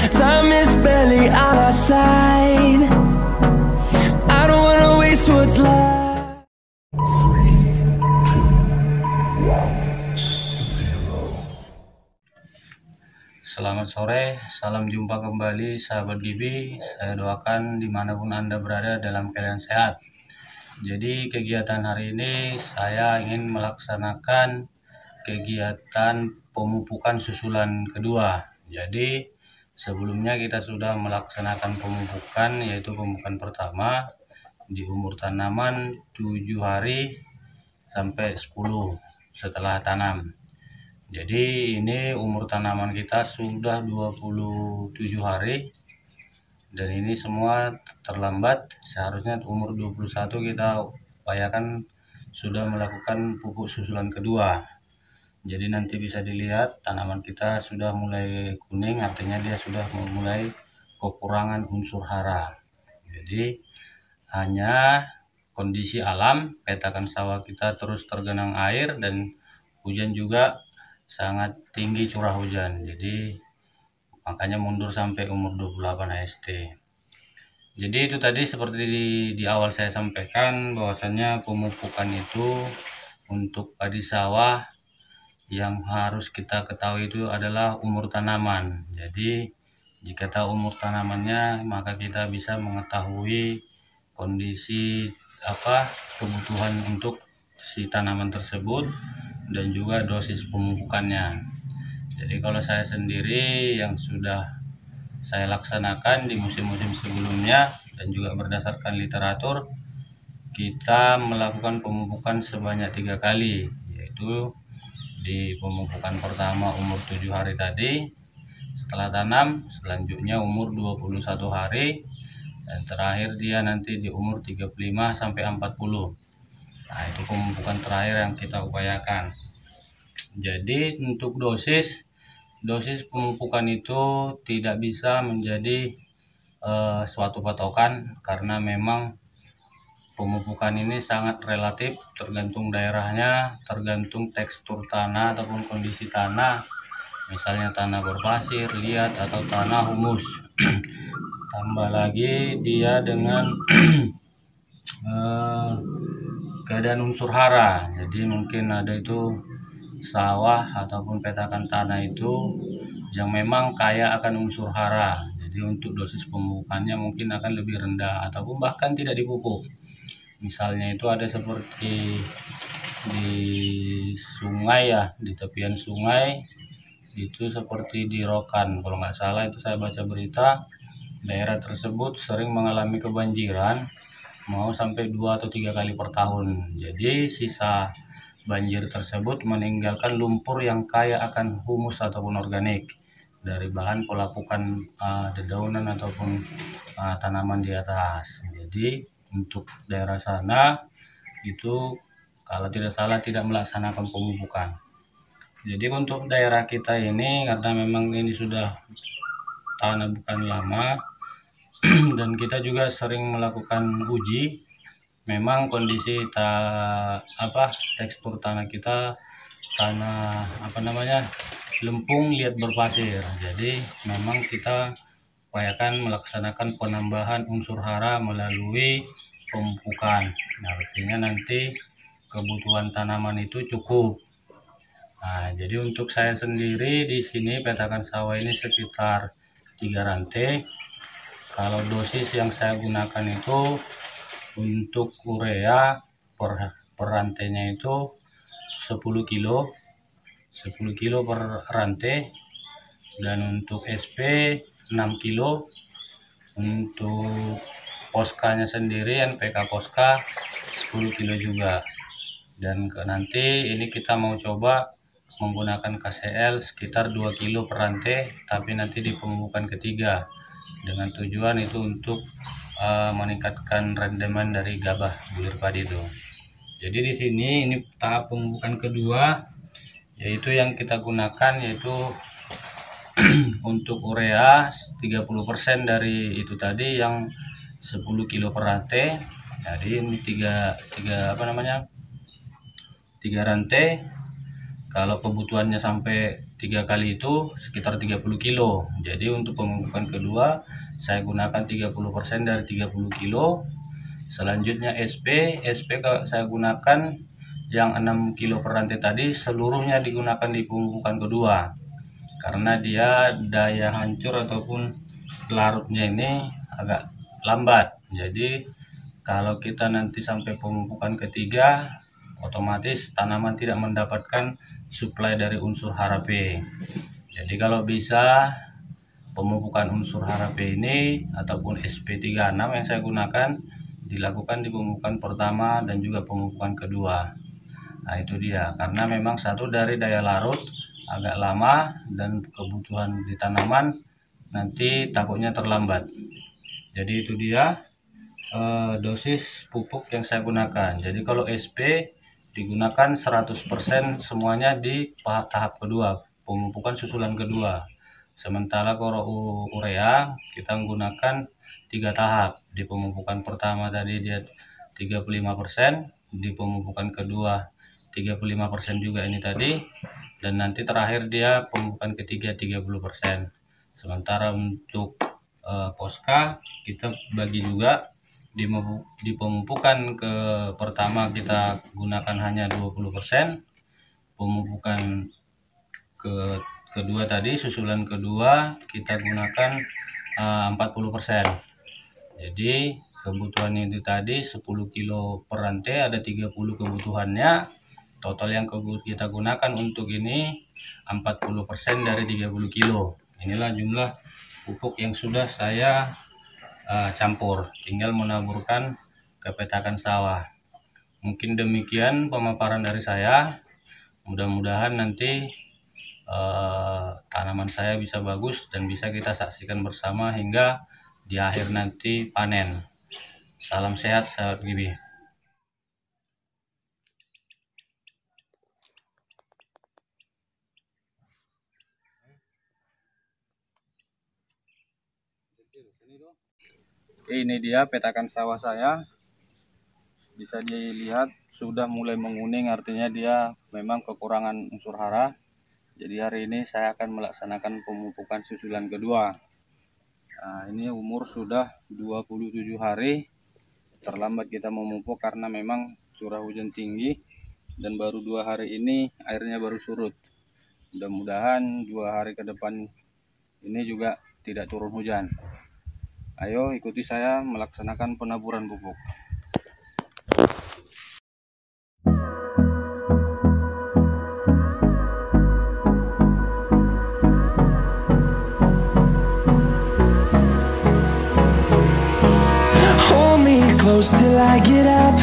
Time is barely on our side. I don't wanna waste what's left. Selamat sore, salam jumpa kembali sahabat Gibi. Saya doakan dimanapun Anda berada dalam keadaan sehat. Jadi kegiatan hari ini saya ingin melaksanakan kegiatan pemupukan susulan kedua. Jadi sebelumnya kita sudah melaksanakan pemupukan, yaitu pemupukan pertama di umur tanaman 7 hari sampai 10 setelah tanam. Jadi ini umur tanaman kita sudah 27 hari dan ini semua terlambat. Seharusnya umur 21 kita upayakan sudah melakukan pupuk susulan kedua. Jadi nanti bisa dilihat tanaman kita sudah mulai kuning, artinya dia sudah mulai kekurangan unsur hara. Jadi hanya kondisi alam, petakan sawah kita terus tergenang air dan hujan juga sangat tinggi curah hujan, jadi makanya mundur sampai umur 28 HST. Jadi itu tadi seperti di awal saya sampaikan bahwasannya pemupukan itu untuk padi sawah yang harus kita ketahui itu adalah umur tanaman. Jadi jika tahu umur tanamannya maka kita bisa mengetahui kondisi kebutuhan untuk si tanaman tersebut dan juga dosis pemupukannya. Jadi kalau saya sendiri yang sudah saya laksanakan di musim-musim sebelumnya dan juga berdasarkan literatur, kita melakukan pemupukan sebanyak 3 kali, yaitu di pemupukan pertama umur 7 hari tadi setelah tanam, selanjutnya umur 21 hari, dan terakhir dia nanti di umur 35 sampai 40. Nah, itu pemupukan terakhir yang kita upayakan. Jadi untuk dosis pemupukan itu tidak bisa menjadi suatu patokan, karena memang pemupukan ini sangat relatif, tergantung daerahnya, tergantung tekstur tanah ataupun kondisi tanah. Misalnya tanah berpasir, liat, atau tanah humus. Tambah lagi dia dengan keadaan unsur hara. Jadi mungkin ada itu sawah ataupun petakan tanah itu yang memang kaya akan unsur hara. Jadi untuk dosis pemupukannya mungkin akan lebih rendah ataupun bahkan tidak dipupuk. Misalnya itu ada seperti di sungai ya, di tepian sungai itu seperti di Rokan. Kalau nggak salah itu saya baca berita, daerah tersebut sering mengalami kebanjiran mau sampai 2 atau 3 kali per tahun. Jadi sisa banjir tersebut meninggalkan lumpur yang kaya akan humus ataupun organik dari bahan pelapukan dedaunan ataupun tanaman di atas. Jadi untuk daerah sana itu kalau tidak salah tidak melaksanakan pemupukan. Jadi untuk daerah kita ini karena memang ini sudah tanah bukan lama dan kita juga sering melakukan uji. Memang kondisi tekstur tanah kita lempung liat berpasir. Jadi memang kita upayakan melaksanakan penambahan unsur hara melalui pemupukan. Artinya nanti kebutuhan tanaman itu cukup. Nah, jadi untuk saya sendiri di sini petakan sawah ini sekitar 3 rantai. Kalau dosis yang saya gunakan itu untuk urea per rantainya itu 10 kilo per rantai, dan untuk SP 6 kilo, untuk poskanya sendiri NPK Poska 10 kilo juga. Dan nanti ini kita mau coba menggunakan KCL sekitar 2 kilo per rantai, tapi nanti di pemupukan ketiga dengan tujuan itu untuk meningkatkan rendemen dari gabah bulir padi itu. Jadi di sini ini tahap pemupukan kedua, yaitu yang kita gunakan yaitu untuk urea 30% dari itu tadi yang 10 kilo per rantai. Jadi ini tiga rantai. Kalau kebutuhannya sampai 3 kali itu sekitar 30 kilo. Jadi untuk pemupukan kedua saya gunakan 30% dari 30 kilo. Selanjutnya SP saya gunakan yang 6 kilo per rantai tadi seluruhnya digunakan di pemupukan kedua, karena dia daya hancur ataupun larutnya ini agak lambat. Jadi kalau kita nanti sampai pemupukan ketiga, otomatis tanaman tidak mendapatkan suplai dari unsur HRP. Jadi kalau bisa pemupukan unsur HRP ini ataupun SP36 yang saya gunakan dilakukan di pemupukan pertama dan juga pemupukan kedua. Nah itu dia, karena memang satu dari daya larut agak lama dan kebutuhan di tanaman nanti takutnya terlambat. Jadi itu dia dosis pupuk yang saya gunakan. Jadi kalau SP digunakan 100% semuanya di tahap kedua, pemupukan susulan kedua. Sementara kalau urea kita menggunakan 3 tahap. Di pemupukan pertama tadi dia 35%, di pemupukan kedua 35% juga ini tadi, dan nanti terakhir dia pemupukan ketiga 30%. Sementara untuk Posca kita bagi juga di pemupukan ke pertama kita gunakan hanya 20%, pemupukan kedua tadi susulan kedua kita gunakan 40%. Jadi kebutuhan itu tadi 10 kilo per rantai, ada 30 kebutuhannya. Total yang kita gunakan untuk ini 40% dari 30 kilo. Inilah jumlah pupuk yang sudah saya campur, tinggal menaburkan ke petakan sawah. Mungkin demikian pemaparan dari saya. Mudah-mudahan nanti tanaman saya bisa bagus dan bisa kita saksikan bersama hingga di akhir nanti panen. Salam sehat, sahabat Gibi. Oke, ini dia petakan sawah saya. Bisa dilihat sudah mulai menguning, artinya dia memang kekurangan unsur hara. Jadi hari ini saya akan melaksanakan pemupukan susulan kedua. Nah, ini umur sudah 27 hari. Terlambat kita memupuk karena memang curah hujan tinggi dan baru 2 hari ini airnya baru surut. Mudah-mudahan 2 hari ke depan ini juga tidak turun hujan. Ayo ikuti saya melaksanakan penaburan pupuk. Hold me close till I get up.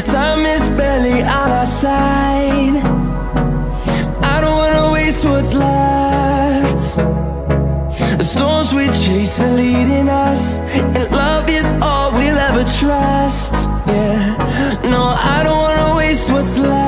Time is barely on our side. I don't wanna waste what's left. The storms we chase are leading us, and love is all we'll ever trust. Yeah, no, I don't wanna waste what's left.